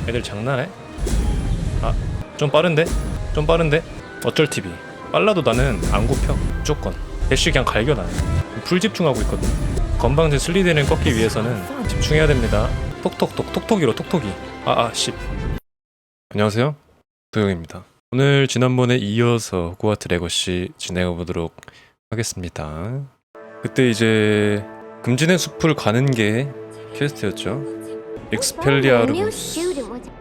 애들 장난해? 아, 좀 빠른데? 좀 빠른데? 어쩔 TV. 빨라도 나는 안 굽혀. 무조건 대쉬 그냥 갈겨. 나는 풀 집중하고 있거든. 건방진 슬리드를 꺾기 위해서는 집중해야 됩니다. 톡톡톡 톡톡이로 톡톡이. 씨. 안녕하세요, 도영입니다. 오늘 지난번에 이어서 호그와트레거시 진행해보도록 하겠습니다. 그때 이제 금지된 숲을 가는 게 퀘스트였죠.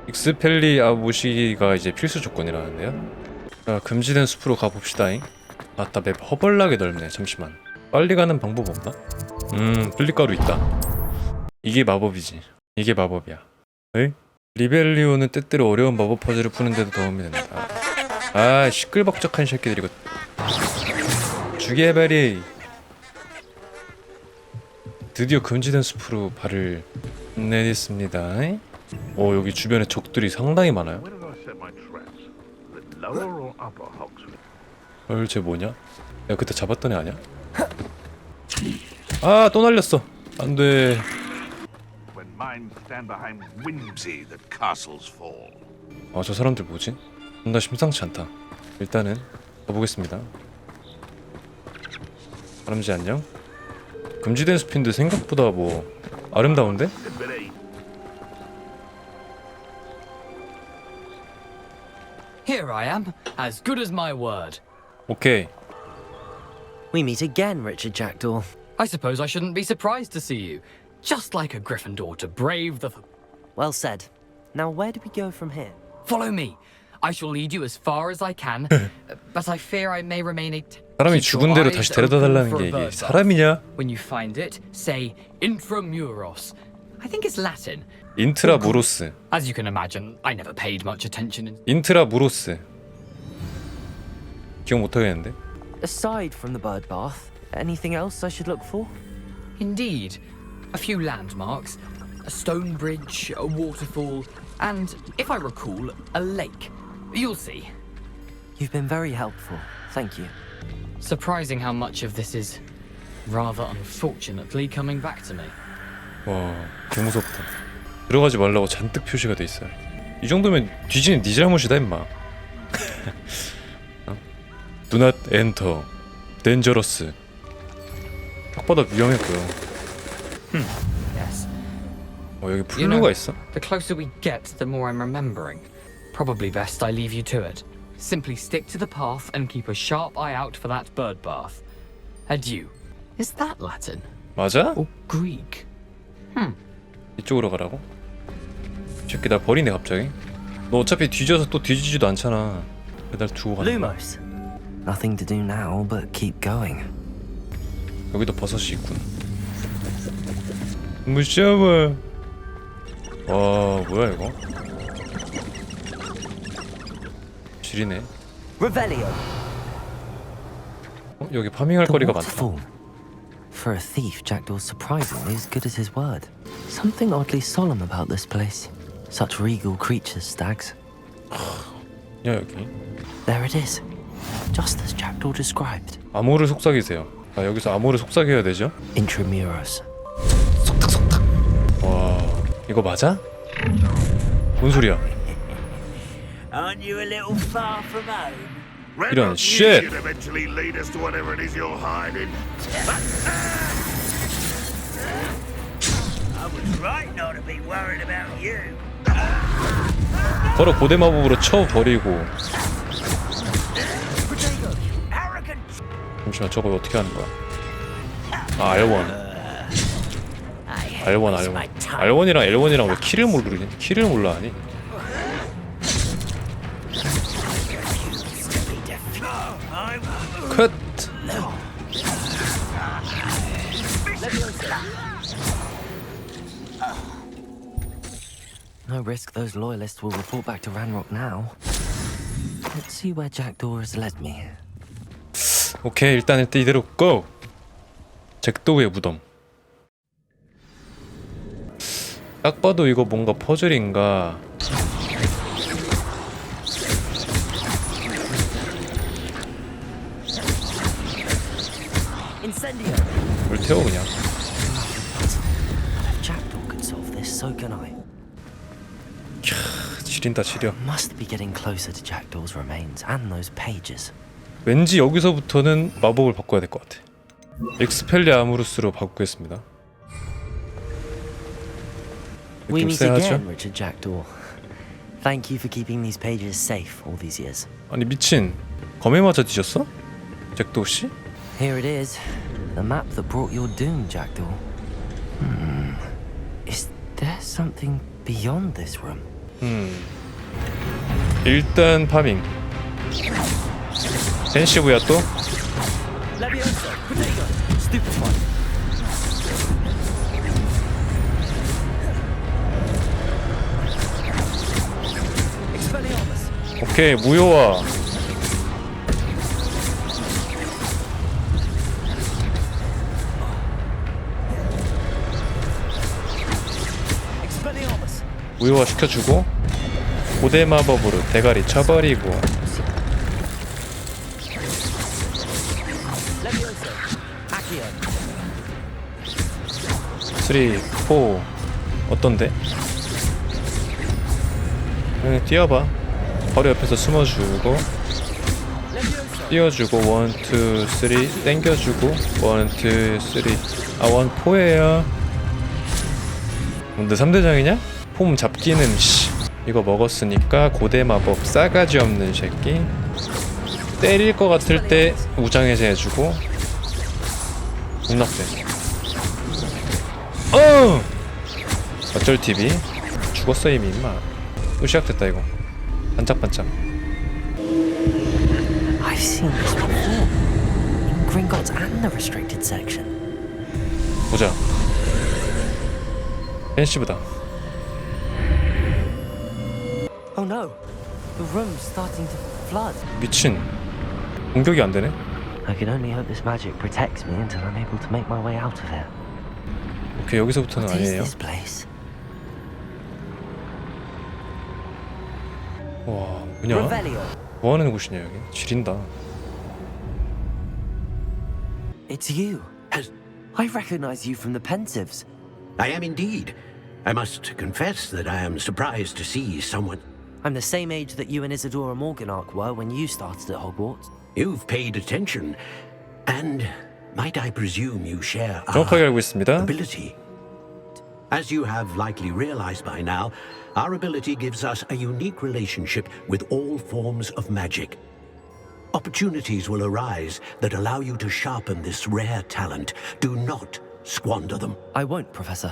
익스펠리아무시가 이제 필수 조건이라는데요. 자, 금지된 숲으로 가봅시다잉. 아따, 맵 허벌나게 넓네. 잠시만, 빨리 가는 방법 없나? 플리가루 있다. 이게 마법이지. 이게 마법이야. 에이? 리벨리오는 때때로 어려운 마법 퍼즐을 푸는데도 도움이 된다. 아, 시끌벅적한 새끼들 이거 죽여버리. 드디어 금지된 숲으로 발을 내딛습니다. 여기 주변에 적들이 상당히 많아요. 쟤 뭐냐? 내가 그때 잡았던 애 아니야? 아, 또 날렸어. 안돼. 저 사람들 뭐지? 존나 심상치 않다. 일단은 가보겠습니다. 다람쥐 안녕? 금지된 숲인데 생각보다 뭐 아름다운데? Here I am, as good as my word. 오케이. We meet again, Richard Jackdaw. I suppose I shouldn't be surprised to see you. Just like a Gryffindor to brave the... Well said. Now where do we go from here? Follow me. I shall lead you as far as I can, but I fear I may remain a... 사람이 죽은 대로 다시 데려다 달라는 게 이게 사람이냐? When you find it, say Intramuros. I think it's Latin. 인트라무로스. As you can imagine, I never paid much attention in... 인트라무로스. 기억 못하겠는데? Aside from the bird bath, anything else I should look for? Indeed. A few landmarks, a stone bridge, a waterfall, and, if I recall, a lake. You'll see. You've been very helpful. Thank you. Surprising how much of this is, rather unfortunately, coming back to me. 와, 개 무섭다. 들어가지 말라고 잔뜩 표시가 돼 있어요. 이 정도면 뒤지는 네 잘못이다 임마. Do not enter. Dangerous. 딱 봐도 위험했고요. Yes. 여기 플루가 있어? The closer we get, the more I'm remembering. Probably best I leave you to it. Simply stick to the path and keep a sharp eye out for that bird bath. Adieu. Is that Latin? 맞아? Or Greek? 이쪽으로 가라고? 이 새끼 날 버리네 갑자기. 너 어차피 뒤져서 또 뒤지지도 않잖아. 왜 날 두고 가는 거야? Lumos. Nothing to do now but keep going. 여기도 버섯이 있군. 무서워. 와, 뭐야 이거? 지리네. Revelio. 여기 파밍할 The 거리가 많다. waterfall. For a thief, Jackdaw's surprisingly as good as his word. Something oddly solemn about this place. Such regal creatures, stags. 야, 여기 There it is. Just as Jackdaw described. 암호를 속삭이세요. 아, 여기서 암호를 속삭여야 되죠? Intramuros. 속닥속닥. 와, 이거 맞아? 뭔 소리야? Aren't you a little far from home? 이런 쉣. Eventually lead us to whatever it is you're hiding. I was right not to be worried about you. 바로 고대 마법으로 쳐버리고. 잠시만, 저거 어떻게 하는 거야? 아, R1. R1이랑 L1이랑 왜 키를 모르겠니? 키를 몰라 하니? 컷! No risk those loyalists will report back to Ranrock now. Let's see where Jackdaw has led me. 오케이, 일단 이대로 고! 잭도우의 무덤. 딱 봐도 이거 뭔가 퍼즐인가. 물 태워 그냥. Jackdaw could solve this, so can I. 지린다 지려. Must be getting closer to Jackdaw's remains and those pages. 왠지 여기서부터는 마법을 바꿔야 될 것 같아. 엑스펠리 아무루스로 바꾸겠습니다. We 좀 meet 쎄하죠? again, Richard Jackdaw. Thank you for keeping these pages safe all these years. 아니 미친, 검에 맞아 뒤졌어? 잭도우 씨? Here it is, the map that brought your doom, Jackdaw. Is there something beyond this room? 일단 파밍. 펜시브야 또? 오케이, 무효화. 무효화 시켜주고 고대 마법으로 대가리 쳐버리고. 3, 4 어떤데? 그냥 뛰어봐. 바로 옆에서 숨어주고 띄워주고 1, 2, 3 땡겨주고 1, 2, 3 아 1, 4에요. 뭔데 3대장이냐? 폼 잡기는 씨 이거 먹었으니까 고대 마법 싸가지 없는 새끼. 때릴 것 같을 때 우장해제 해주고 존나 세. 어쩔 TV 죽었어 이미 임마. 또 시작됐다 이거. 반짝반짝. I've seen this before. In Gringotts and the restricted section. 보자. 펜시브다. Oh no, the room's starting to flood. 미친. 공격이 안 되네. I can only hope this magic protects me until I'm able to make my way out of here. 오케이, 여기서부터는 What is 아니에요. this place? 와, 뭐냐? Revelio. 뭐 하는 곳이냐 여기? 지린다. It's you. I recognize you from the Pensives. I am indeed. I must confess that I am surprised to see someone. I'm the same age that you and Isadora Morganach were when you started at Hogwarts. You've paid attention, and might I presume you share 정확하게 our 알고 있습니다. ability? As you have likely realized by now, our ability gives us a unique relationship with all forms of magic. Opportunities will arise that allow you to sharpen this rare talent. Do not squander them. I won't, Professor.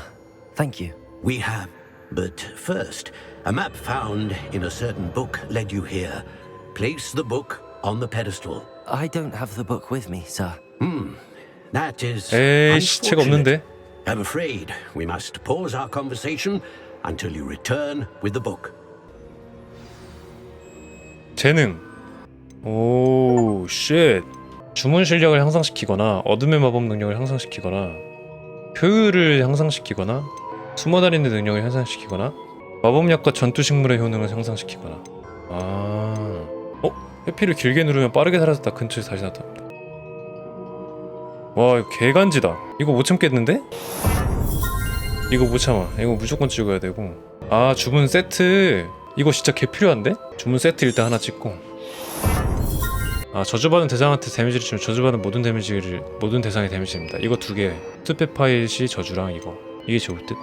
Thank you. We have. But first, a map found in a certain book led you here. Place the book on the pedestal. I don't have the book with me, sir. That is 에이씨, 책 없는데. I'm afraid we must pause our conversation until you return with the book. 재능. 오, 쉣. 주문 실력을 향상시키거나 어둠의 마법 능력을 향상시키거나 효율을 향상시키거나 숨어다니는 능력을 향상시키거나 마법약과 전투식물의 효능을 향상시키거나. 회피를 길게 누르면 빠르게 사라졌다 근처에서 다시 나타납니다. 와, 이거 개간지다. 이거 못 참겠는데? 이거 못 참아. 이거 무조건 찍어야 되고. 주문 세트. 이거 진짜 개 필요한데? 주문 세트 일단 하나 찍고. 저주받은 대상한테 데미지를 주면 저주받은 모든 대상의 데미지입니다. 이거 2개. 투페 파일시 저주랑 이게 좋을 듯.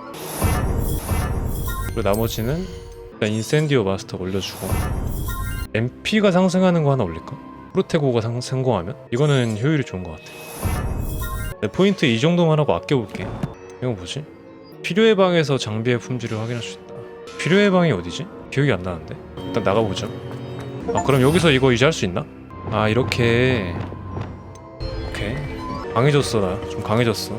그리고 나머지는 일단 인센디오 마스터 올려주고 MP가 상승하는 거 하나 올릴까? 프로테고가 성공하면? 이거는 효율이 좋은 것 같아. 포인트 이 정도만 하고 아껴볼게. 이거 뭐지? 필요의 방에서 장비의 품질을 확인할 수 있다. 필요의 방이 어디지? 기억이 안 나는데? 일단 나가보죠. 그럼 여기서 이거 이제 할 수 있나? 이렇게. 오케이. 강해졌어. 나 좀 강해졌어.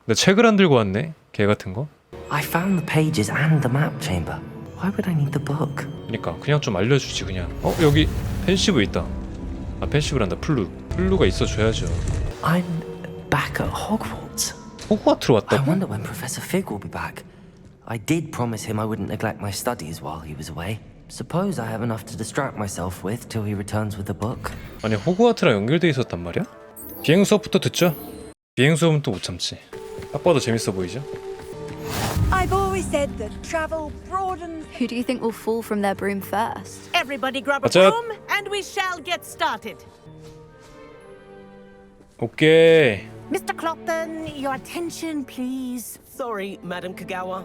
근데 책을 안 들고 왔네? 개 같은 거. I found the pages and the map chamber. Why would I need the book? 그니까 그냥 좀 알려주지 그냥. 여기 펜시브 있다. 펜시브란다. 플루가 있어줘야죠. I'm back at Hogwarts. 호그와트로 I 왔다고? wonder when Professor Fig will be back. I did promise him I wouldn't neglect my studies while he was away. Suppose I have enough to distract myself with till he returns with the book. 아니 호그와트랑 연결돼 있었단 말이야? 비행 수업부터 듣죠? 비행 수업은 또 못 참지. 딱 봐도 재밌어 보이죠? I've always said that travel broadens. Who do you think will fall from their broom first? Everybody grab a What's up? broom and we shall get started. 오케이. Mr. Clopton, your attention, please. Sorry, Madam Kagawa.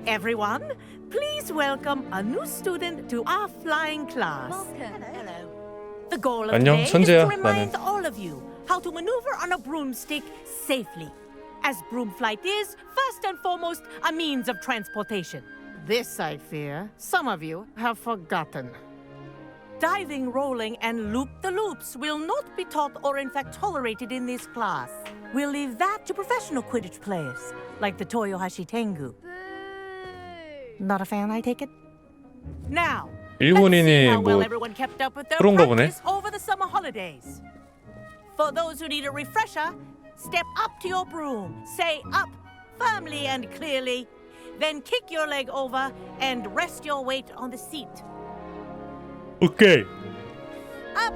Everyone, please welcome a new student to our flying class. Hello. The goal of 안녕, today is 천재야, to remind 나는. all of you how to maneuver on a broomstick safely. As broom flight is, first and foremost, a means of transportation. This, I fear, some of you have forgotten. Diving, rolling, and loop-the-loops will not be taught or in fact tolerated in this class. We'll leave that to professional Quidditch players, like the Toyohashi Tengu. Not a fan, I take it? Now, let's see how 일본인이 well 뭐 everyone kept up with their 그런가 보네. practice over the summer holidays. For those who need a refresher, step up to your broom, say up firmly and clearly, then kick your leg over and rest your weight on the seat. 오케이. Up!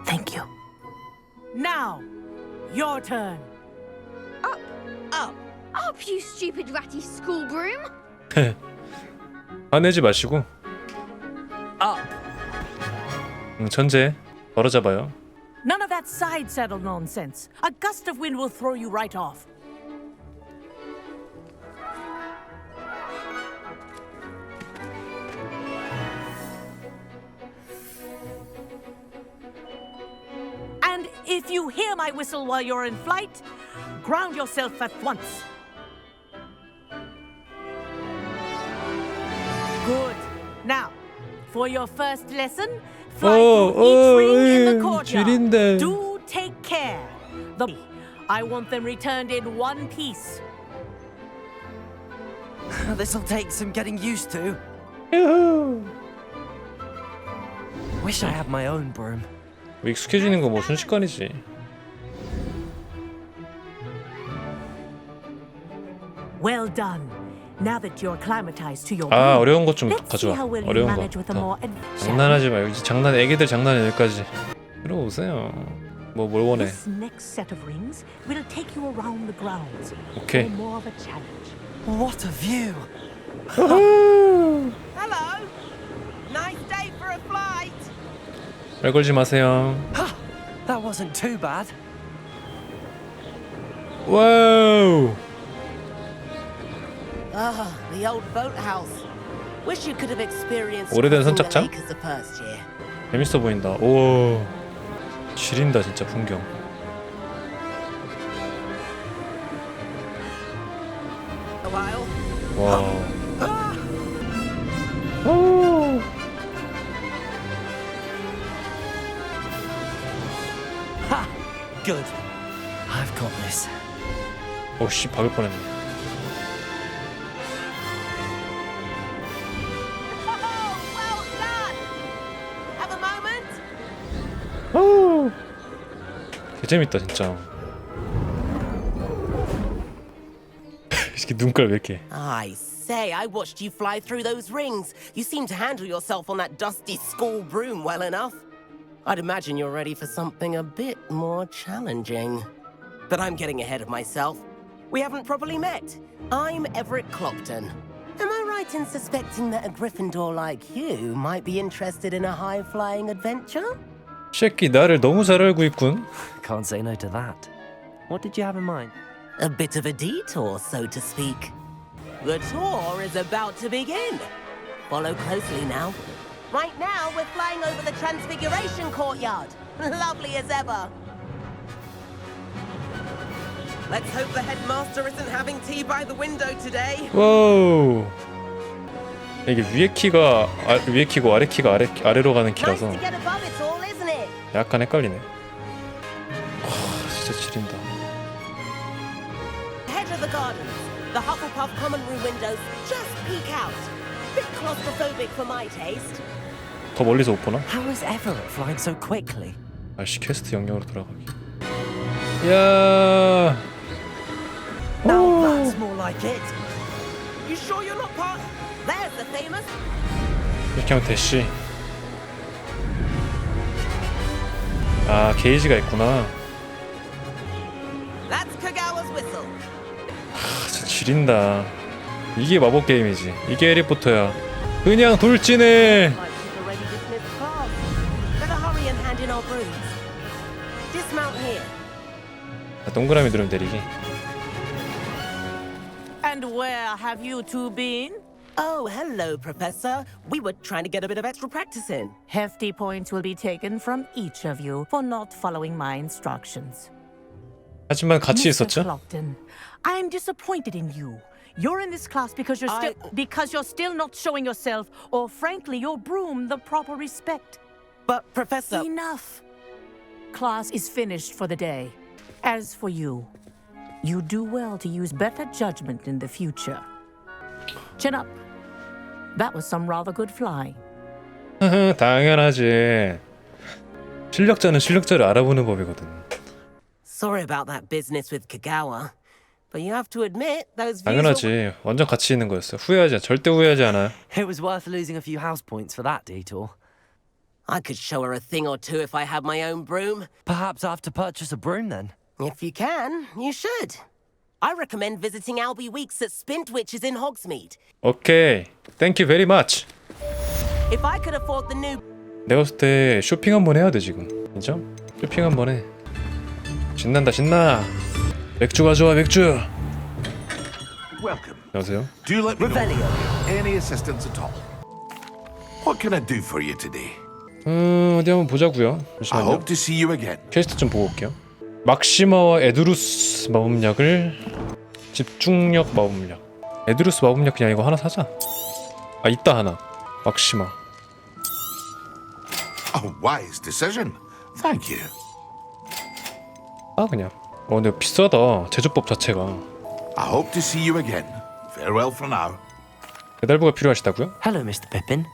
Thank you. Now, your turn. Up, Up! up, you stupid ratty school broom! 화내지 마시고. Up. 천재. 바로 잡아요. None of that side saddle nonsense. A gust of wind will throw you right off. And if you hear my whistle while you're in flight, ground yourself at once. Good. Now, for your first lesson, fly through each ring in the courtyard. 지린데. Do take care. I want them returned in one piece. This'll take some getting used to. Wish I had my own broom. 익숙해지는 거 뭐 순식간이지. Well done. Now that you're acclimatized to your 아, broom, 어려운 것 좀 let's see 가져와. how well you 어려운 거. manage with a more 장난하지 마. 여기 장난, 애기들 장난 여기까지. 들어오세요. 뭘 원해? This next set of rings will take you around the grounds. 오케이. For more of a challenge. What a view. Hello. Nice day for a flight. 말 걸지 마세요. That wasn't too bad. 와우. Ah, the old boathouse. Wish you could have experienced 오래된 crossing the 선착장? lake as the first year. 재밌어 보인다. 오. 지린다 진짜 풍경. A while. 와. 오. Ha! Good. I've got this. 오씨 박을 뻔했네. Oh, well done. Have a moment. 오. 개 재밌다 진짜. 이렇게 눈깔 왜 이렇게? I say, I watched you fly through those rings. You seem to handle yourself on that dusty school broom well enough. I'd imagine you're ready for something a bit more challenging. But I'm getting ahead of myself. We haven't properly met. I'm Everett Clopton. Am I right in suspecting that a Gryffindor like you might be interested in a high-flying adventure? 새끼 나를 너무 잘 알고 있군. Can't say no to that. What did you have in mind? A bit of a detour, so to speak. The tour is about to begin. Follow closely now. Right now, we're flying over the Transfiguration Courtyard. Lovely as ever. Let's hope the headmaster isn't having tea by the window today. 와우. 이게 위에 키가 위에 키고 아래 키가 아래로 가는 Nice 키라서 to get above it all, isn't it? 약간 헷갈리네. 와 진짜 지린다. Head of the gardens. The Hufflepuff common room windows just peek out. Bit claustrophobic for my taste. 더 멀리서 못 보나? How is Everett flying so quickly? 아씨 퀘스트 영역으로 돌아가기. 야. Now that's more like it. You sure you're not part? There's the famous. 이렇게 하면 대시. 아 게이지가 있구나. That's fella's whistle. 진짜 지린다. 이게 마법 게임이지. 이게 해리포터야. 그냥 돌진해. Like you've already dismissed class. Better hurry and hand in our brooms. Dismount here. 동그라미 누르면 내리기. And where have you two been? Oh, hello, Professor. We were trying to get a bit of extra practice in. Hefty points will be taken from each of you for not following my instructions. 하지만 같이 Mr. 있었죠? Clopton, I'm disappointed in you. You're in this class because you're still not showing yourself, or frankly, your broom the proper respect. But, Professor... Enough. Class is finished for the day. As for you, you do well to use better judgment in the future. Chin up. That was some rather good flying. 당연하지. 실력자는 실력자를 알아보는 법이거든. Sorry about that business with Kagawa. But you have to admit, those views 당연하지. 완전 가치 있는 거였어. 절대 후회하지 않아요. It was worth losing a few house points for that detour. I could show her a thing or two if I had my own broom. Perhaps I have to purchase a broom then. If you can, you should. I recommend visiting Albie Weeks at Spintwitches in Hogsmeade. 오케이. Thank you very much. If I could afford the new... 내가 봤을 때 쇼핑 한번 해야 돼 지금. 인정? 쇼핑 한번 해. 신난다 신나. 맥주 가져와 맥주. Welcome. 안녕하세요. Do let me know if you need any assistance at all. What can I do for you today? 어디 한번 보자고요. I 잠시만요. hope to see you again. 퀘스트 좀 보고 올게요. 막시마와 에두루스 마법약을 집중력 마법약. 에두루스 마법약 그냥 이거 하나 사자. 아 있다 하나. 막시마. A wise decision. Thank you. 아 그냥. 근데 비싸다. 제조법 자체가. I hope to see you again. Farewell for now. 배달부가 필요하시다고요? Hello, Mr. Pippin.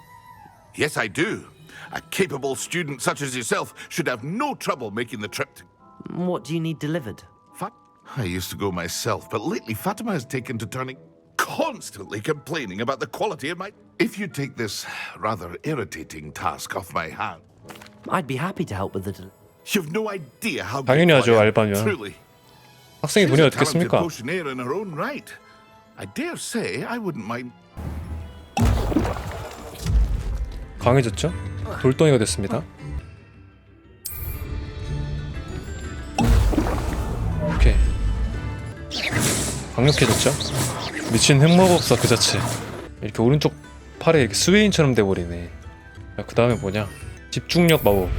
Yes, I do. A capable student such as yourself should have no trouble making the trip to... What do you need delivered? I used to go myself, but lately Fatima has taken to turning... constantly complaining about the quality of my... If you take this rather irritating task off my hand... I'd be happy to help with the You've no idea how 당연히 하죠, grateful I am, 알바면. truly. 학생이 She's 돈이 a 어떻게 talented 씁니까? potioneer in her own right. I dare say I wouldn't mind... 강해졌죠? 돌덩이가 됐습니다. 오케이. 강력해졌죠? 미친 흑마법사 그 자체. 이렇게 오른쪽 팔에 이렇게 스웨인처럼 돼버리네. 그 다음에 뭐냐? 집중력 마법.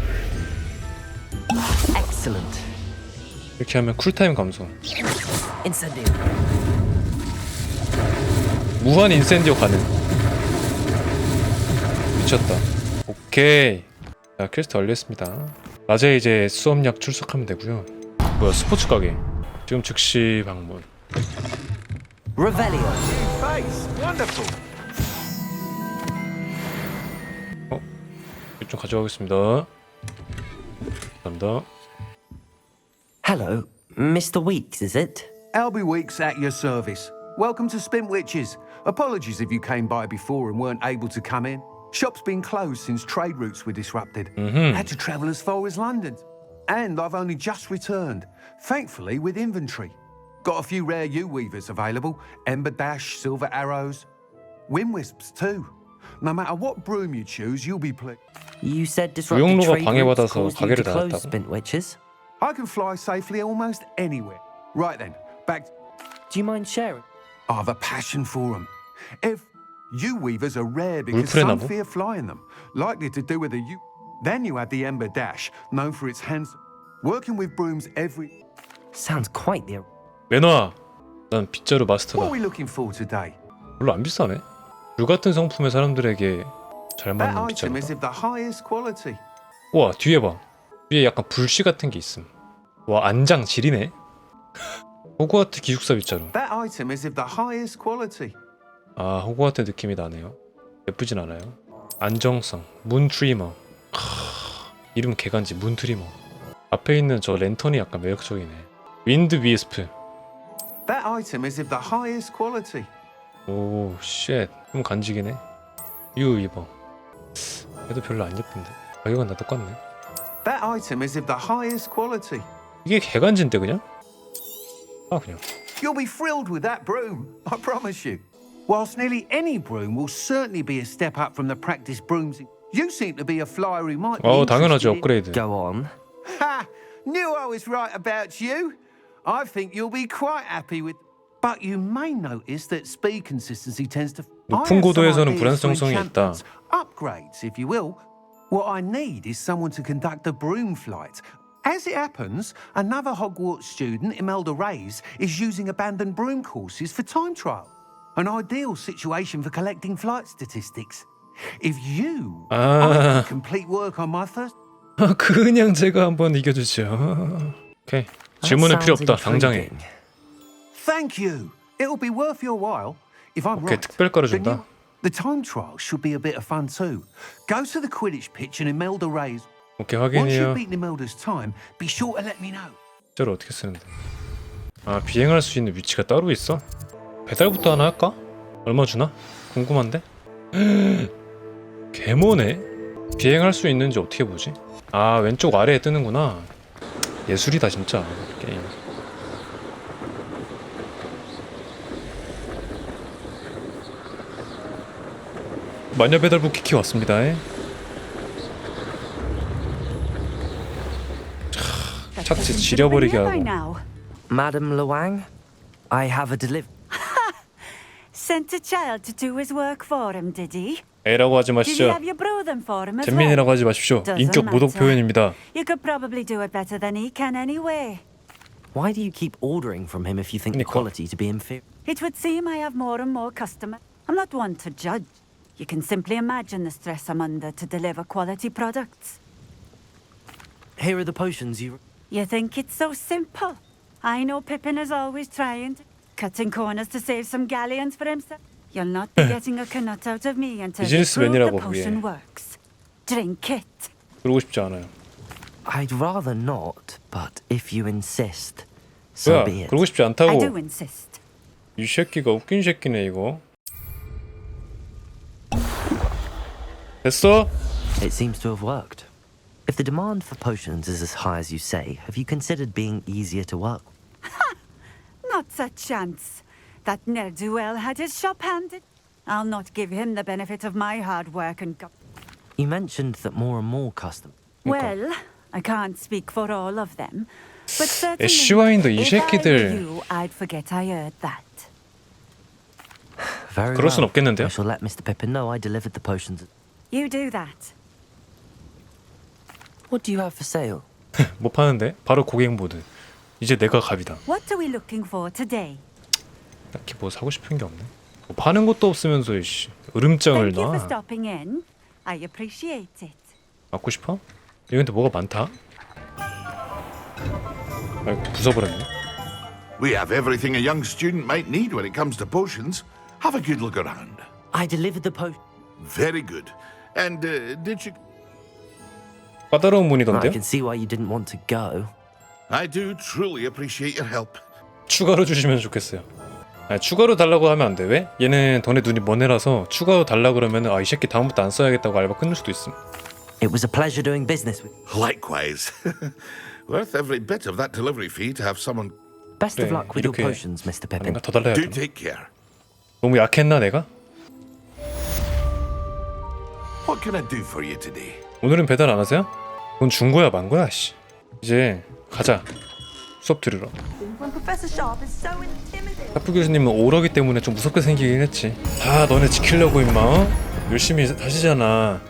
Excellent. 이렇게 하면 쿨타임 감소. Incendio. 무한 인센디오 가능. 미쳤다. 오케이. 자, 퀘스트 완료했습니다. 낮에 이제 수업약 출석하면 되고요. 뭐야, 스포츠 가게. 지금 즉시 방문. Revelio. 이거 좀 가져가겠습니다. 감사합니다. Hello, Mr. Weeks, is it? Albie Weeks at your service. Welcome to Spintwitches. Apologies if you came by before and weren't able to come in. Shop's been closed since trade routes were disrupted. Had to travel as far as London. And I've only just returned, thankfully with inventory. Got a few rare U-weavers available, Ember Dash, Silver Arrows, Wind Wisps too. No matter what broom you choose, you'll be pleased. You said disrupted 우영로가 trade routes 방해받아서 caused you to 가게를 close 닫았다고? Spintwitches. I can fly safely almost anywhere. Right then, back... Do you mind sharing? I have a passion for them. If U-weavers are rare because 울프레 some 나무? fear flying them, likely to do with a U. Then you have the Ember Dash, known for its hands. Working with brooms every... Sounds quite the... 매너아. 난 빗자루 What 마스터다. are we looking for today? 별로 안 비싸네. 물 같은 성품의 사람들에게 잘 That 맞는 item is 빗자루다. of the highest quality. 와, 뒤에 봐. 뒤에 약간 불씨 같은 게 있음. 와, 안장 지리네. 호그와트 기숙사 빗자루. That item is of the highest quality. 아, 호그와트 느낌이 나네요. 예쁘진 않아요. 안정성, 문 트리머. 이름 개간지, 문 트리머. 앞에 있는 저 랜턴이 약간 매력적이네. 윈드 위스프. That item is of the highest quality. 오, 쉣. 좀 간지기네. 유 이버. 얘도 별로 안 예쁜데. 가격은 다 똑같네. That item is of the highest quality. 이게 개간지인데 그냥? 그냥. You'll be thrilled with that broom, I promise you. Whilst nearly any broom will certainly be a step up from the practice brooms, you seem to be a flyer who might be 당연하죠. interested in... 업그레이드. Go on. Ha! Knew I was right about you. I think you'll be quite happy with... But you may notice that speed consistency tends to... 높은 고도에서는 불안정성이 있다. Upgrades, if you will. What I need is someone to conduct a broom flight. As it happens, another Hogwarts student, Imelda Reyes, is using abandoned broom courses for time trial. An ideal situation for collecting flight statistics. If you complete work on my first... 그냥 제가 한번 이겨주죠. 오케이. 질문은 필요 없다. 당장에. Thank you. It'll be worth your while. If I'm 오케이, right, 특별가를 준다. the time trial should be a bit of fun too. Go to the Quidditch pitch and Imelda Reyes. 오케이, Once 확인해요. you've beaten Imelda's time, be sure to let me know. 진짜로 어떻게 쓰는데? 비행할 수 있는 위치가 따로 있어? 배달부터 하나 할까? 얼마 주나? 궁금한데? 개모네? 비행할 수 있는지 어떻게 보지? 왼쪽 아래에 뜨는구나. 예술이다 진짜 게임. 마녀 배달부 키키 왔습니다. 착지 지려버리게 하고. Madam Luang, I have a delivery. Sent a child to do his work for him, did he? A라고 하지 Did you 마시죠. have you brew them for him as well? 잼민이라고 하지 마십시오. 인격 모독 표현입니다. You could probably do it better than he can anyway. Why do you keep ordering from him if you think the quality to be inferior? It would seem I have more and more customers. I'm not one to judge. You can simply imagine the stress I'm under to deliver quality products. Here are the potions you... You think it's so simple? I know Pippin is always trying to, cutting corners to save some galleons for himself. You'll not be getting a knot out of me until you prove the potion works. Drink it. 그러고 싶지 않아요. I'd rather not, but if you insist, so be 뭐야? it. 그러고 싶지 I 않다고. do insist. 이 새끼가 웃긴 새끼네 이거. 됐어? It seems to have worked. If the demand for potions is as high as you say, have you considered being easier to work? Not a chance. That ne'er-do-well had his shop handed. I'll not give him the benefit of my hard work and You mentioned that more and more customers... Well, I can't speak for all of them, but certainly 애쉬와인도 이 if I were 새끼들. you, I'd forget I heard that. Very 그럴 순 well. 없겠는데요? I shall let Mr. Pippin know I delivered the potions. You do that. What do you have for sale? 못 파는데? 바로 고객 모드. 이제 내가 갑이다. What are we looking for today? 딱히 뭐 사고 싶은 게 없네. 뭐 파는 것도 없으면서 이씨 으름장을 Thank you for 놔. stopping in. I appreciate it. 맞고 싶어? 여기 근데 뭐가 많다? 부숴버렸네. We have everything a young student might need when it comes to potions. Have a good look around. I delivered the potion. Very good. And did you... 까다로운 I 문이던데요? can see why you didn't want to go. I do truly appreciate your help. 추가로 주시면 좋겠어요. 추가로 달라고 하면 안 돼. 왜? 얘는 돈에 눈이 먼 애라서 추가로 달라고 그러면 이 새끼 다음부터 안 써야겠다고 알바 끊을 수도 있음. It was a pleasure doing business with you. Likewise. Worth every bit of that delivery fee to have someone... Best of 그래, luck with your 이렇게 potions, Mr. Pippin. 아닌가? 더 달라야 Do 되나? take care. 너무 약했나 내가? What can I do for you today? 오늘은 배달 안 하세요? 돈 준 거야 만 거야 씨. 이제 가자. 수업 들으러. Professor Sharp is so intimidating. 하프 교수님은 오러기 때문에 좀 무섭게 생기긴 했지. 다 너네 지키려고 임마. 열심히 하시잖아.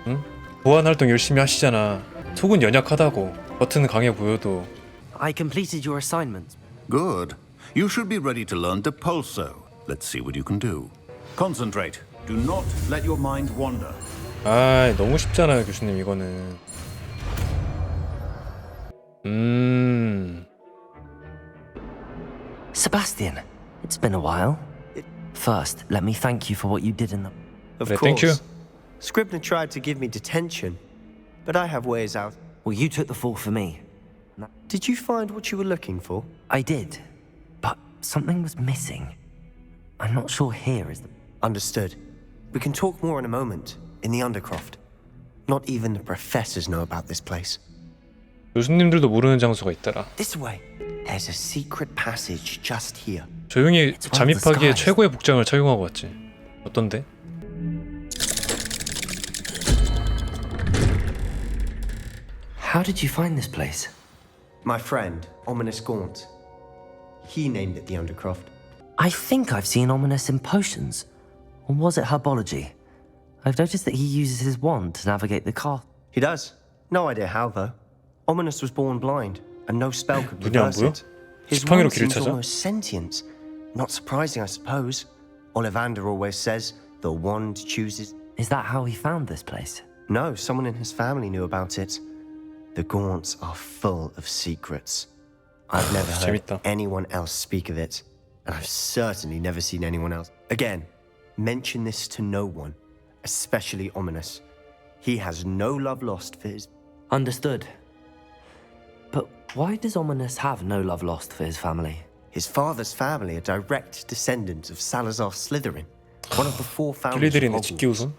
응? 보안 활동 열심히 하시잖아. 속은 연약하다고. 겉은 강해 보여도. I completed your assignment. Good. You should be ready to learn Depulso. Let's see what you can do. Concentrate. Do not let your mind wander. 너무 쉽잖아요 교수님 이거는. Sebastian, it's been a while. First, let me thank you for what you did in the... Of 그래, course. thank you. Scribner tried to give me detention, but I have ways out. Well, you took the fall for me. Did you find what you were looking for? I did, but something was missing. I'm not sure here is the... Understood. We can talk more in a moment, in the Undercroft. Not even the professors know about this place. 교수님들도 모르는 장소가 있더라. This way. There's a secret passage just here. 조용히 잠입하기에 최고의 복장을 착용하고 왔지. 어떤데? How did you find this place? My friend, Ominous Gaunt. He named it the Undercroft. I think I've seen Ominous in potions. Or was it herbology? I've noticed that he uses his wand to navigate the castle. He does. No idea how, though. Ominous was born blind, and no spell could 눈이 안 reverse 보여? it. His 지팡이로 wand 길을 seems 찾아? almost sentient. Not surprising, I suppose. Ollivander always says, the wand chooses... Is that how he found this place? No, someone in his family knew about it. The Gaunts are full of secrets. I've never heard 재밌다. anyone else speak of it, and I've certainly never seen anyone else. Again, mention this to no one, especially Ominous. He has no love lost for his... Understood. But why does Ominous have no love lost for his family? His father's family are direct descendants of Salazar Slytherin, one of the four founders of 플리들이네 Hogwarts. 직기우선?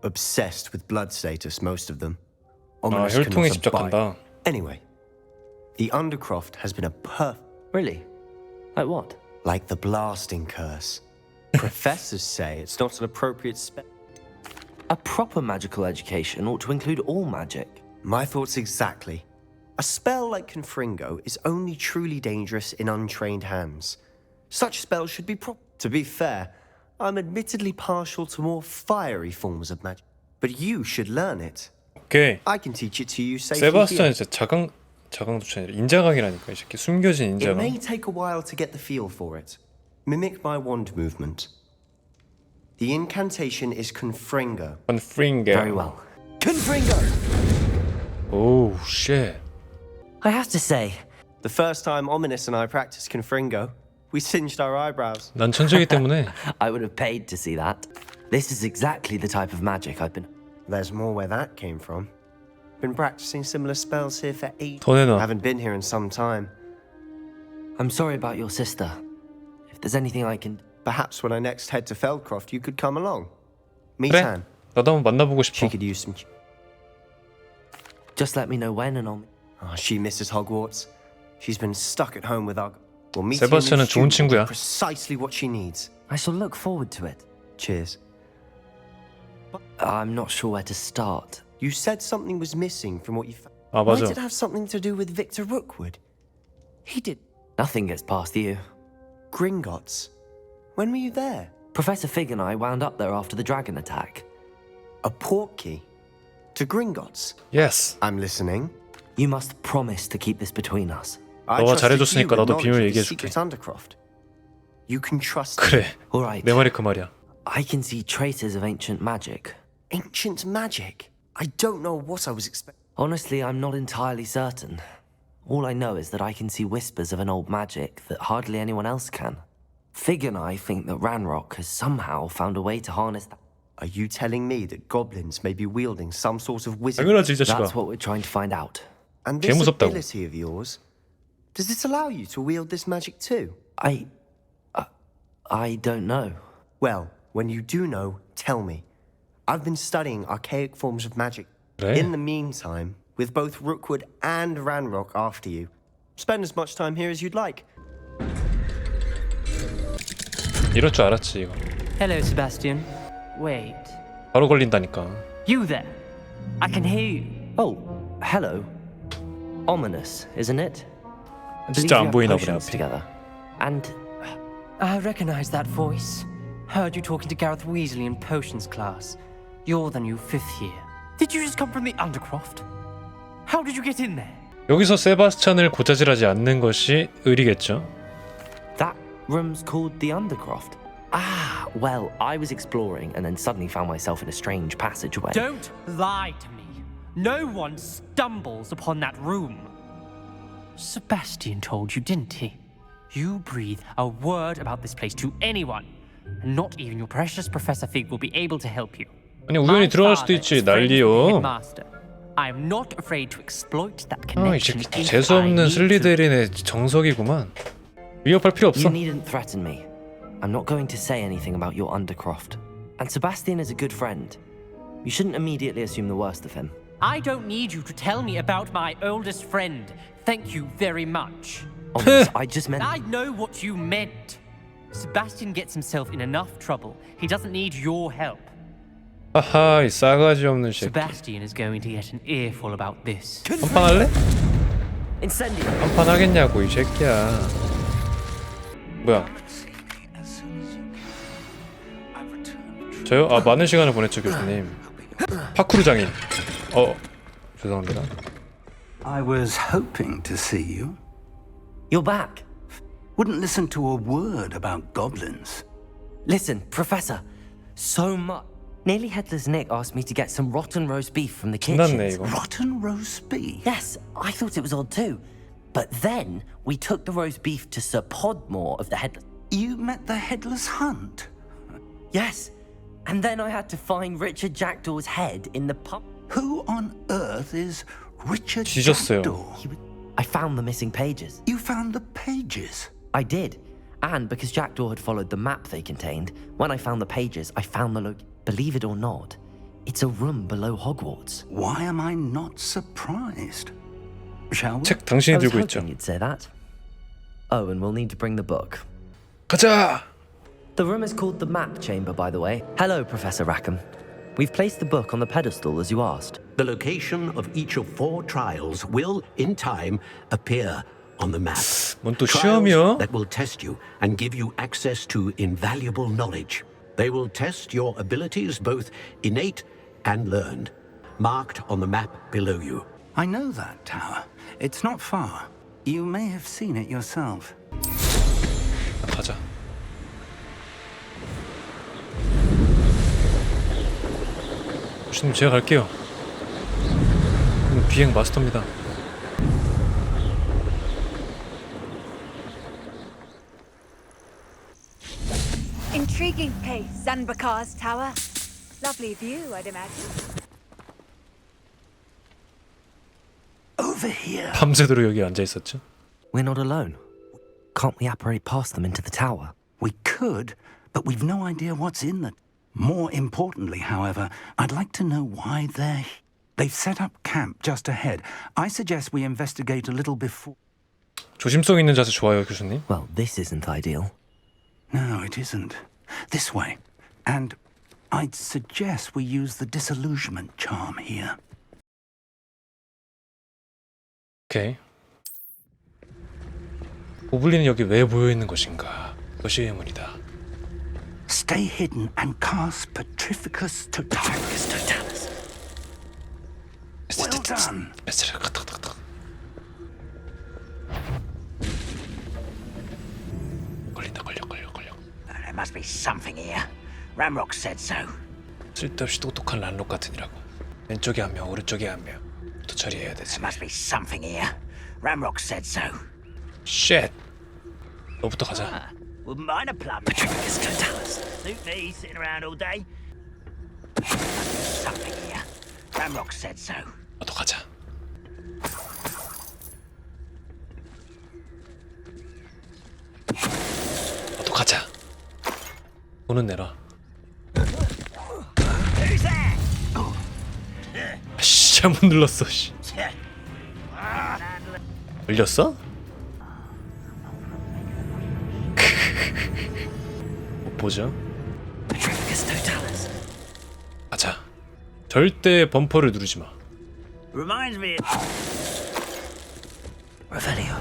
Obsessed with blood status, most of them. 아 Ominous 혈통에 cannot abide. 집착한다. Anyway, the Undercroft has been a Really? Like what? like the blasting curse. Professors say it's not an appropriate spell. A proper magical education ought to include all magic. My thoughts exactly. A spell like Confringo is only truly dangerous in untrained hands. Such spells should be To be fair, I'm admittedly partial to more fiery forms of magic. But you should learn it. 오케이. I can teach it to you safely 세바스찬이 here. 진짜 자강도체 아니라 인자강이라니까 이 새끼. 숨겨진 It may 인자강. take a while to get the feel for it. Mimic my wand movement. The incantation is Confringo. 건프링게. Very well. Confringo! 오우 쉣. I have to say, The first time Ominous and I practiced Confringo, we singed our eyebrows. 난 천재이기 때문에 I would have paid to see that. This is exactly the type of magic I've been... There's more where that came from. Been practicing similar spells here for 8. 더 내놔. Haven't been here in some time. I'm sorry about your sister. If there's anything I can... Perhaps when I next head to Feldcroft, you could come along. Meet 그래. Anne. 나도 한번 만나보고 She 싶어. could use some... Just let me know when and I'll... Oh, she misses Hogwarts. She's been stuck at home with our... Well, meeting a new 세바스찬은 좋은 student 친구야. is precisely what she needs. I shall look forward to it. Cheers. I'm not sure where to start. You said something was missing from what you found. 아 Might 맞아. it have something to do with Victor Rookwood? He did... Nothing gets past you. Gringotts. When were you there? Professor Fig and I wound up there after the dragon attack. A portkey? To Gringotts? Yes. I'm listening. You must promise to keep this between us. I 너가 trusted you 잘해줬으니까 with 나도 knowledge 비밀 of the 얘기해줄게. secret Undercroft. You can trust me. 그래. All right. 내 말이 그 말이야. I can see traces of ancient magic. Ancient magic? I don't know what I was expecting. Honestly, I'm not entirely certain. All I know is that I can see whispers of an old magic that hardly anyone else can. Fig and I think that Ranrock has somehow found a way to harness that. Are you telling me that goblins may be wielding some sort of wizard? 당연하지 이 자식아. That's what we're trying to find out. And this 개무섭다고. ability of yours, does it allow you to wield this magic too? I don't know. Well, when you do know, tell me. I've been studying archaic forms of magic. 그래? In the meantime, with both Rookwood and Ranrock after you, spend as much time here as you'd like. 이럴 줄 알았지 이거. Hello, Sebastian. Wait. 바로 걸린다니까. You there? I can hear you. Oh, hello. Ominous, isn't it? I believe 진짜 you 안 have 보이나 보네 potions 앞이. together. And I recognize that voice. Heard you talking to Gareth Weasley in potions class. You're the new 5th year. Did you just come from the Undercroft? How did you get in there? 여기서 세바스찬을 고자질하지 않는 것이 의리겠죠. that room's called the Undercroft. Ah, well, I was exploring and then suddenly found myself in a strange passageway. Don't lie to me. No one stumbles upon that room. Sebastian told you, didn't he? You breathe a word about this place to anyone, and not even your precious Professor Fig will be able to help you. 아니 우연히 들어갈 수도 있지 난리요. I am not afraid to exploit that 이 connection. 새끼 재수없는 슬리데린의 정석이구만. 위협할 필요 없어. You needn't threaten me. I'm not going to say anything about your Undercroft. And Sebastian is a good friend. You shouldn't immediately assume the worst of him. I don't need you to tell me about my oldest friend. Thank you very much. I just meant... I know what you meant. Sebastian gets himself in enough trouble. He doesn't need your help. 하하, 이 싸가지 없는 새끼. Sebastian is going to get an earful about this. 한판 할래? 한판 하겠냐고 이 새끼야. 뭐야? 저요? 아, 많은 시간을 보냈죠, 교수님. 파쿠르 장인. 죄송합니다. I was hoping to see you. You're back. Wouldn't listen to a word about goblins. Listen, Professor. So much. Nearly Headless Nick asked me to get some rotten roast beef from the kitchen. Rotten roast beef? Yes, I thought it was odd too. But then we took the roast beef to Sir Podmore of the Headless... You met the Headless Hunt? Yes. And then I had to find Richard Jackdaw's head in the pub. Who on earth is Richard 뒤졌어요. Jackdaw? I found the missing pages. You found the pages? I did. And because Jackdaw had followed the map they contained, when I found the pages, I found the Believe it or not, it's a room below Hogwarts. Why am I not surprised? Shall we? 책 당신이 들고 I was 있죠. hoping you'd say that. Oh, and we'll need to bring the book. 가자! The room is called the Map Chamber, by the way. Hello, Professor Rackham. We've placed the book on the pedestal as you asked. The location of each of 4 trials will, in time, appear on the map. 뭔 또 Trials 시험이야? that will test you and give you access to invaluable knowledge. They will test your abilities, both innate and learned, marked on the map below you. I know that tower. It's not far. You may have seen it yourself. 가자. 교수님, 제가 갈게요. 비행 마스터입니다. Intriguing place, Zanbakar's tower. Lovely view, I'd imagine. Over here. 밤새도록 여기 앉아 있었죠? We're not alone. Can't we apparate past them into the tower? We could, but we've no idea what's in the... More importantly, however, I'd like to know why they've set up camp just ahead. I suggest we investigate a little before... 조심성 있는 자세 좋아요, 교수님. Well, this isn't ideal. No, it isn't. This way. And I'd suggest we use the disillusionment charm here. 오케이. 고블린이 여기 왜 모여있는 것인가? 그것이 의문이다. Stay hidden and cast Petrificus Totalis. Well done. 걸려. There must be something here. Ramrock said so. 쓸데없이 똑똑한 란록 같으니라고. 왼쪽에 한 명, 오른쪽에 한 명. 또 처리해야 되지. There must be something here. Ramrock said so. 쉣. 너부터 가자. Wouldn't mind a plum. Petrificus Totalis. Suit me, sitting around all day. Something here. Ramrock said so. 너도 가자. 너도 가자. 돈은 내라. 아씨, 잘못 눌렀어. 씨. 걸렸어? 보죠. 가자. 절대 범퍼를 누르지 마. Reminds me. Revelio.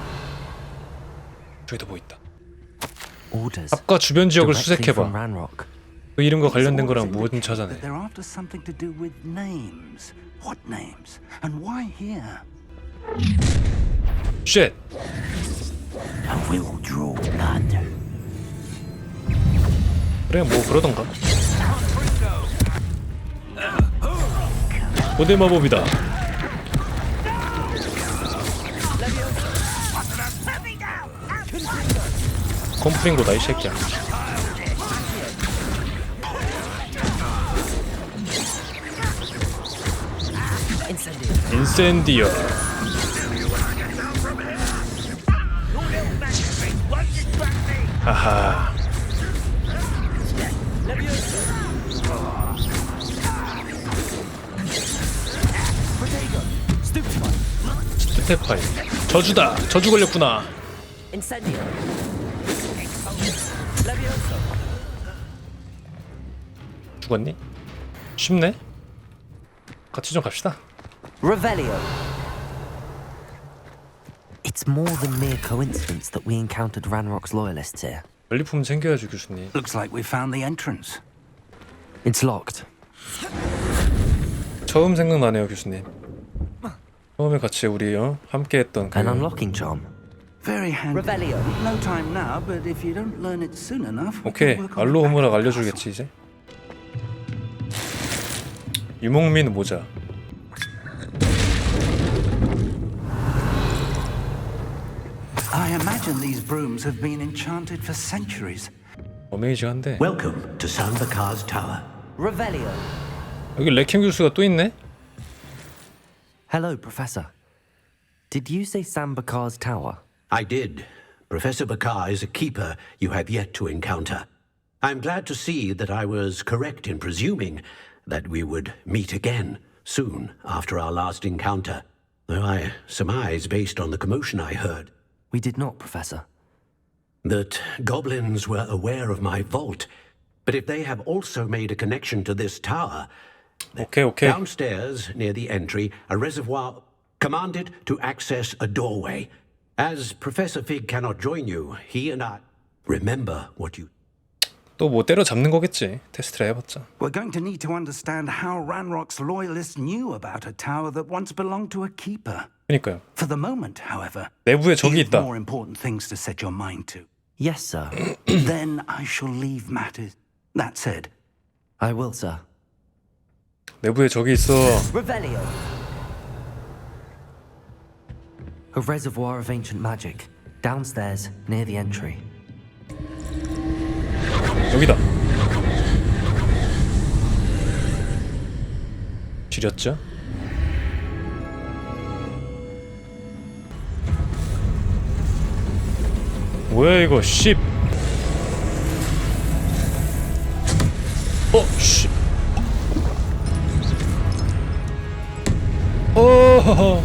저기도 뭐 있다. Orders. 앞과 주변 지역을 Directly from 수색해봐. Ranrock. 그 이름과 관련된 거랑 뭐든 찾아내. They're after something to do with names. What names? And why here? 쉣. I will draw blood. 그래, 뭐 그러던가. 고대 마법이다. 컴프링고다 이 새끼야. 인센디어. 하하. 스테파이. 저주다. 저주 걸렸구나. Incendio. Levioso. 죽었니? 쉽네? 같이 좀 갑시다. Revelio. It's more than mere coincidence that we encountered Ranrock's loyalists here. 전리품 챙겨야지 교수님. Looks like we found the entrance. It's locked. 처음 생각나네요 교수님. 처음에 같이 우리 함께했던 그 An unlocking charm. Very handy. Revelio. No time now, but if you don't learn it soon enough. 오케이 알로 호무락 알려주겠지 이제. 유목민 모자. I imagine these brooms have been enchanted for centuries. 어메이징한데. Welcome to Sambakar's Tower. Revelio. 여기 레킹 교수가 또 있네. Hello, Professor. Did you say Sambakar's Tower? I did. Professor Bakar is a keeper you have yet to encounter. I'm glad to see that I was correct in presuming that we would meet again soon after our last encounter, though I surmise, based on the commotion I heard, We did not, Professor. that goblins were aware of my vault. But if they have also made a connection to this tower, okay. Downstairs, near the entry, a reservoir commanded to access a doorway. As Professor Fig cannot join you, he and I remember what you... 또 뭐 때려잡는 거겠지. 테스트를 해봤자. We're going to need to understand how Ranrock's loyalists knew about a tower that once belonged to a keeper. 그러니까요. For the moment, however, 내부에 적이 you've 있다. more important things to set your mind to. Yes, sir. Then I shall leave matters. That said, I will, sir. 내부에 적이 있어. Revelio. A reservoir of ancient magic. Downstairs, near the entry. 여기다. 지렸죠? 뭐야 이거 씨. 씨. 어허허.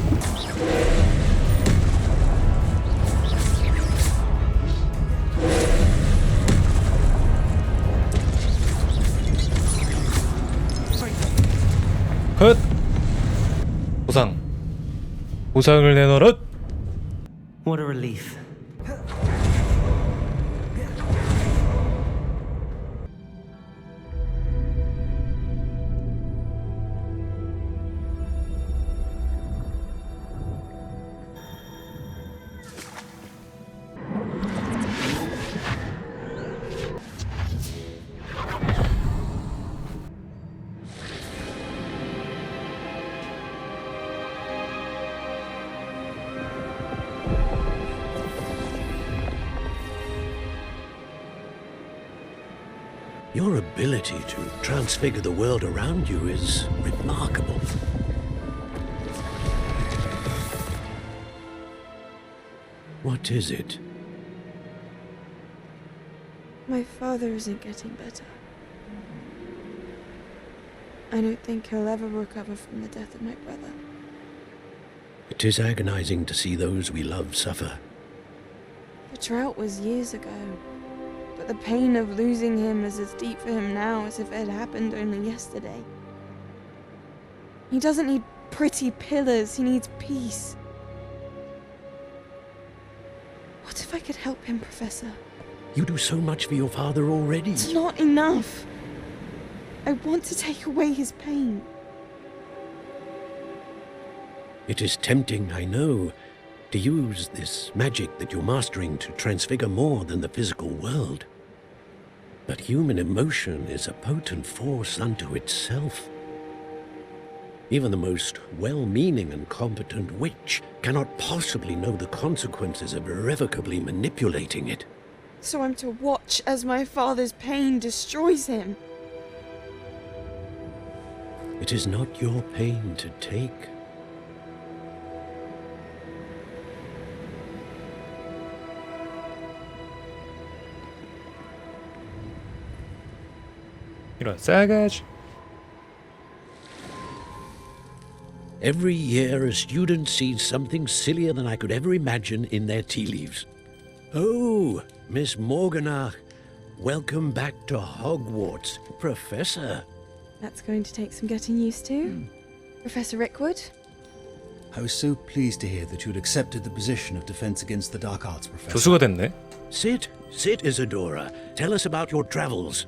컷. 보상을 내놔라. What a relief. Your ability to transfigure the world around you is remarkable. What is it? My father isn't getting better. I don't think he'll ever recover from the death of my brother. It is agonizing to see those we love suffer. The drought was years ago, but the pain of losing him is as deep for him now as if it had happened only yesterday. He doesn't need pretty pillars, he needs peace. What if I could help him, Professor? You do so much for your father already. It's not enough. I want to take away his pain. It is tempting, I know, to use this magic that you're mastering to transfigure more than the physical world. But human emotion is a potent force unto itself. Even the most well-meaning and competent witch cannot possibly know the consequences of irrevocably manipulating it. So I'm to watch as my father's pain destroys him. It is not your pain to take. 이런 싸가지. Every year a student sees something sillier than I could ever imagine in their tea leaves. Oh, Miss Morganach. Welcome back to Hogwarts, Professor. That's going to take some getting used to. Professor Rickwood? I was so pleased to hear that you'd accepted the position of Defense Against the Dark Arts Professor. 교수가 됐네. Sit, Isadora. Tell us about your travels.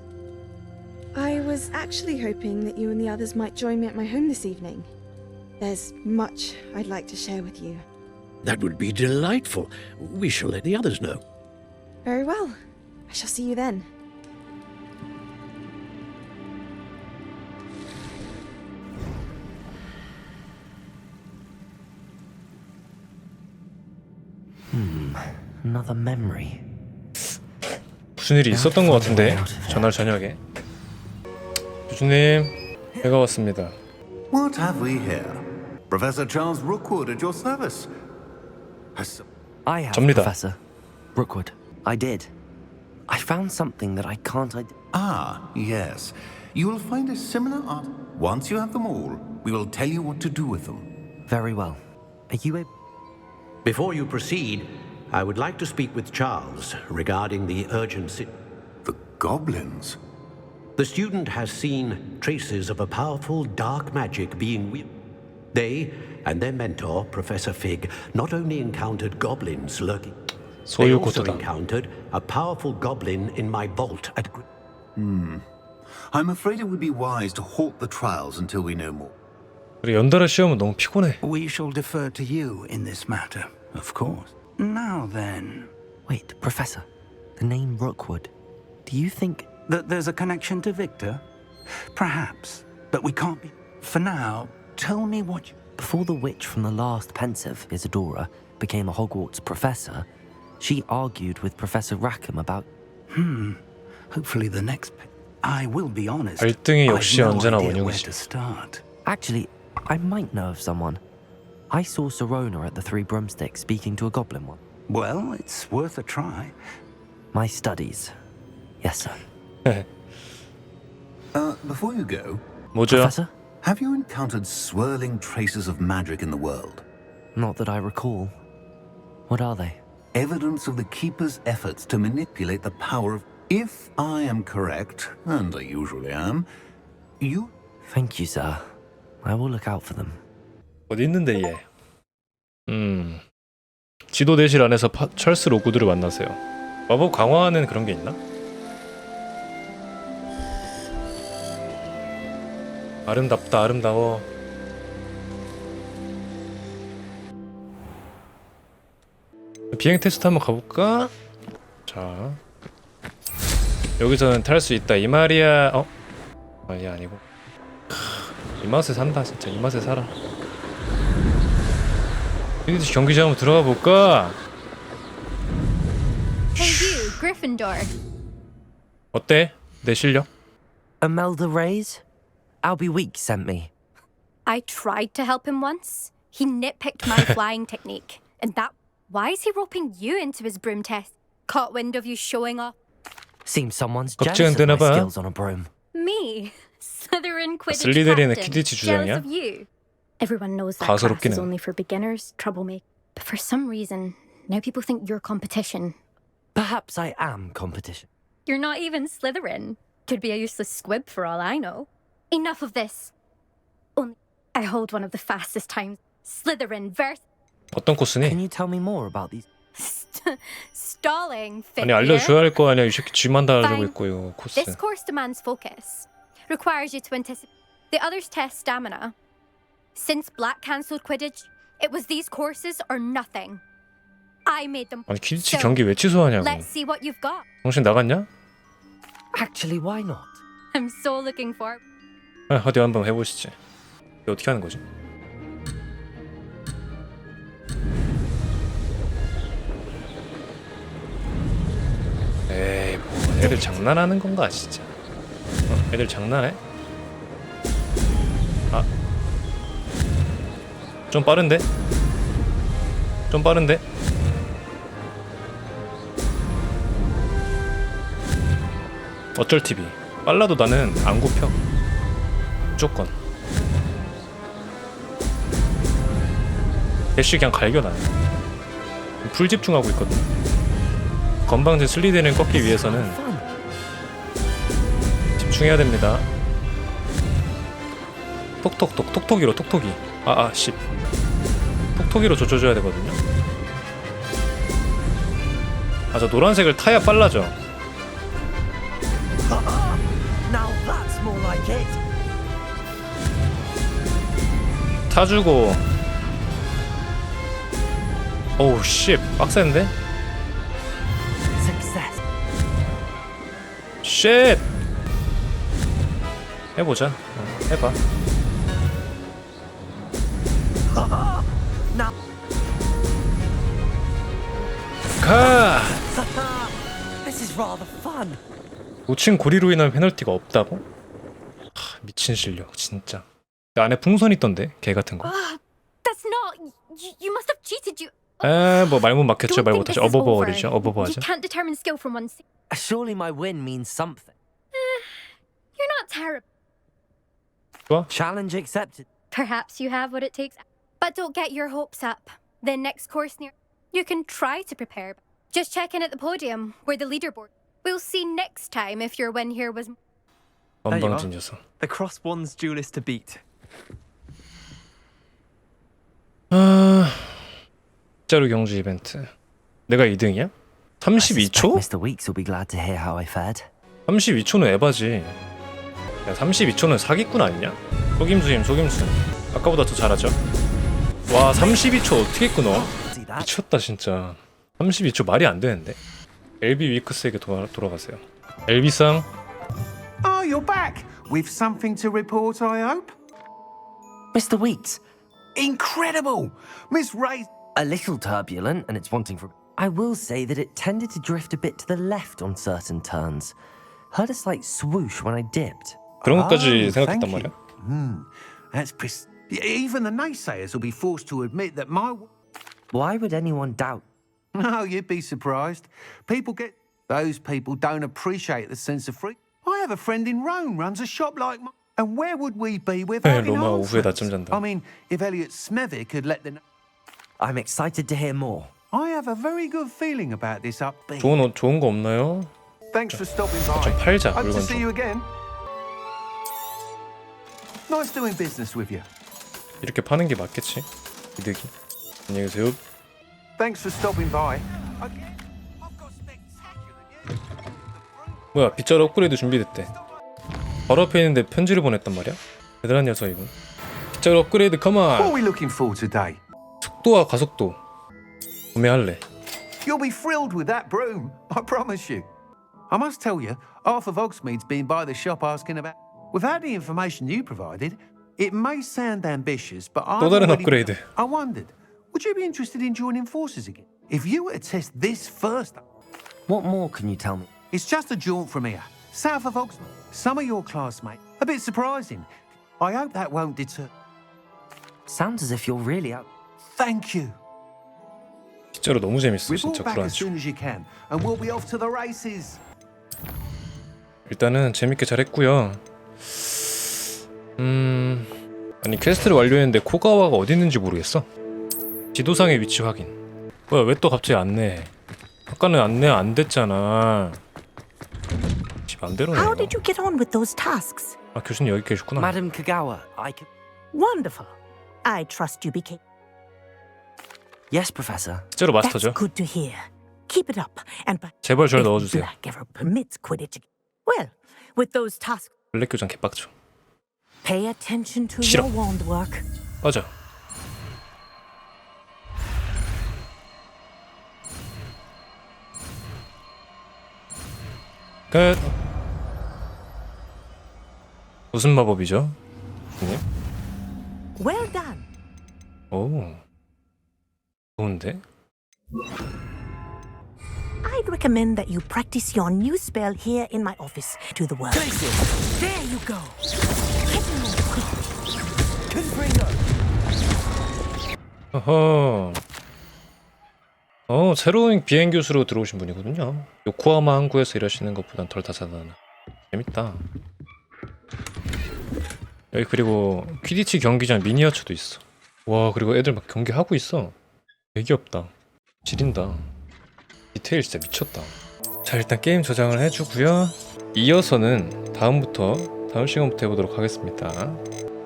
I was actually hoping that you and the others might join me at my home this evening. There's much I'd like to share with you. That would be delightful. We shall let the others know. Very well. I shall see you then. Another memory. 무슨 일이 있었던 것 같은데 전날 저녁에. 교수님, 배가 왔습니다. What have we here? Professor Charles Rookwood at your service. I have, 접니다. Professor Rookwood. I did. I found something that I can't Ah, yes. You will find a similar art. Once you have them all, we will tell you what to do with them. Very well. Are you able... Before you proceed, I would like to speak with Charles regarding the urgency. The goblins? The student has seen traces of a powerful dark magic being wielded. They and their mentor, Professor Fig, not only encountered goblins lurking, they also encountered a powerful goblin in my vault at... I'm afraid it would be wise to halt the trials until we know more. 연달아 시험은 너무 피곤해. We shall defer to you in this matter, of course. Now then... Wait, Professor. The name Rookwood. Do you think... that there's a connection to Victor? Perhaps. But we can't be... For now, tell me what you... Before the witch from the last pensive, Isadora, became a Hogwarts professor, she argued with Professor Rackham about... Hopefully the next... I will be honest. 갈등이 역시 I've no 언제나 idea where 원흉이지. to start. Actually, I might know of someone. I saw Sirona at the Three Broomsticks speaking to a goblin one. Well, it's worth a try. My studies. Yes, sir. Before you go, 뭐죠? Professor? have you encountered swirling traces of magic in the world? Not that I recall. What are they? Evidence of the Keeper's efforts to manipulate the power of... If I am correct, and I usually am, you... Thank you, sir. I will look out for them. 어디 있는데 얘? 지도 대실 안에서 찰스 로그드를 만나세요. 마법 강화하는 그런 게 있나? 아름답다, 아름다워. 비행 테스트 한번 가볼까? 자, 여기서는 탈 수 있다 이 말이야. 아니 아니고. 이 맛에 산다 진짜. 이 맛에 살아. 퀴디치 경기장 한번 들어가 볼까? Hey you, Gryffindor. 어때? 내 실력? Imelda Reyes? Albie Weeks sent me. I tried to help him once. He nitpicked my flying technique. And that... Why is he roping you into his broom test? Caught wind of you showing off? Seems someone's 걱정은 jealous of my 되나봐. skills on a broom. Me? Slytherin Quidditch 슬리데린의 captain. 퀴디치 Jealous 주장이야? of you? Everyone knows that class 가소롭긴 is 해. only for beginners, troublemaker. But for some reason, now people think you're competition. Perhaps I am competition. You're not even Slytherin. Could be a useless squib for all I know. Enough of this. Only I hold one of the fastest times. Slytherin versus... 어떤 코스니? Can you tell me more about these? Stalling, fifth 아니 year. 알려줘야 할 거 아니야. 이 새끼 쥐만 다 알고 있고 이거 코스. This course demands focus. Requires you to anticipate. The others test stamina. Since Black cancelled Quidditch, it was these courses or nothing. I made them. 아니 퀴디치 경기 왜 취소하냐고. Let's see what you've got. 정신 나갔냐? Actually, why not? I'm so looking for. 어디 한번 해보시지. 이거 어떻게 하는 거지? 에이 뭐 애들 장난하는 건가 진짜. 애들 장난해? 아, 좀 빠른데? 좀 빠른데? 어쩔 TV. 빨라도 나는 안 굽혀. 무조건. 대시 그냥 갈겨 나는. 풀 집중하고 있거든. 건방진 슬리덴을 꺾기 위해서는 집중해야 됩니다. 톡톡이로 톡톡이. 씨. 톡톡이로 조져줘야 되거든요. 저 노란색을 타야 빨라져. Now that's more like it. 타주고. 오우 씨, 빡센데? Success. 쉣! 해보자. 해봐. Now. 가! This is rather fun. 놓친 고리로 인한 페널티가 없다고? 미친 실력 진짜. 그 안에 풍선 있던데 개 같은 거. That's not. You must have cheated. 뭐 말못 막혔죠. 말 못하죠. 어버버리죠. You 어버버하죠. can't determine skill from one. Surely my win means something. You're not terrible. 좋아? Challenge accepted. Perhaps you have what it takes, but don't get your hopes up. The next course near, you can try to prepare. Just check in at the podium where the leaderboard. We'll see next time if your win here was. 건방진 녀석. The cross one's duelist to beat. 빗자루 경주 이벤트. 내가 2등이야? 32초? Mr. Weeks will be glad to hear how I fared. 32초는 에바지. 야, 32초는 사기꾼 아니냐? 속임수임. 아까보다 더 잘하죠? 와, 32초 어떻게 끊어? 미쳤다 진짜. 32초 말이 안 되는데. 엘비 위크스에게 돌아가세요. 엘비상. Oh, you're back with something to report, I hope. Mr. Weeks. Incredible, Miss Ray. A little turbulent, and it's wanting for. I will say that it tended to drift a bit to the left on certain turns. Heard a slight swoosh when I dipped. 그런 것까지 생각했단 말이야? That's even the naysayers will be forced to admit that my. Why would anyone doubt? No, you'd be surprised. Those people don't appreciate the sense of freedom. I have a friend in Rome runs a shop like mine. And where would we be without 로마 오후에 낮잠 잔다. I mean, if Elliot Smethwick had let the. I'm excited to hear more. I have a very good feeling about this upbeat. 좋은 거 없나요? Thanks for stopping by. 좀 팔자. Hope to 물건 see 좀. you again. Nice doing business with you. 이렇게 파는 게 맞겠지? 이득이. 안녕히 계세요. Thanks for stopping by. 뭐야, 빗자루 업그레이드 준비됐대. 바로 앞에 있는데 편지를 보냈단 말이야? 대단한 녀석이군. 빗자루 업그레이드 컴온! What are we looking for today? 속도와 가속도 구매할래. You'll be thrilled with that broom, I promise you. I must tell you, Arthur Vogsmead's been by the shop asking about. Without the information you provided, it may sound ambitious, but 또 다른 업그레이드. I wondered, would you be interested in joining forces again? If you were to test this first. What more can you tell me? It's just a jaunt from here, south of Oxford. Some of your classmates. A bit surprising. I hope that won't deter. Sounds as if you're really out. Thank you. 빗자루 너무 재밌어. Report 진짜 back as 불안해. soon as you can, and we'll be off to the races. 일단은 재밌게 잘했고요. 아니 퀘스트를 완료했는데 코가와가 어디 있는지 모르겠어. 지도상의 위치 확인. 뭐야, 왜 또 갑자기 안내해? 아까는 안내 안 됐잖아. 집 안 되러네. How did you get on with those tasks? 아, 교수님 여기 계셨구나. Madam Kagawa, I can. Wonderful. I trust you became. Yes, Professor. 빗자루 마스터죠. That's good to hear. Keep it up, and 제발 절 if 넣어주세요. Black ever permits Quidditch. Well, with those tasks, 블랙 교장 개빡쳐. pay attention to 싫어. your wand work. 맞아. 끝. 무슨 마법이죠? 네. Well done. 오. 좋은데? I'd recommend that you practice your new spell here in my office to the world. There you go. 어허. 새로운 비행 교수로 들어오신 분이거든요. 요코하마 항구에서 일하시는 것보단 덜 다사다나. 재밌다. 여기 그리고 퀴디치 경기장 미니어처도 있어. 와, 그리고 애들 막 경기하고 있어. 되게 귀엽다. 지린다. 디테일 진짜 미쳤다. 자, 일단 게임 저장을 해주고요. 이어서는 다음 시간부터 해보도록 하겠습니다.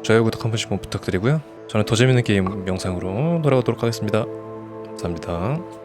좋아요, 구독 한 번씩만 부탁드리고요. 저는 더 재밌는 게임 영상으로 돌아오도록 하겠습니다. 감사합니다.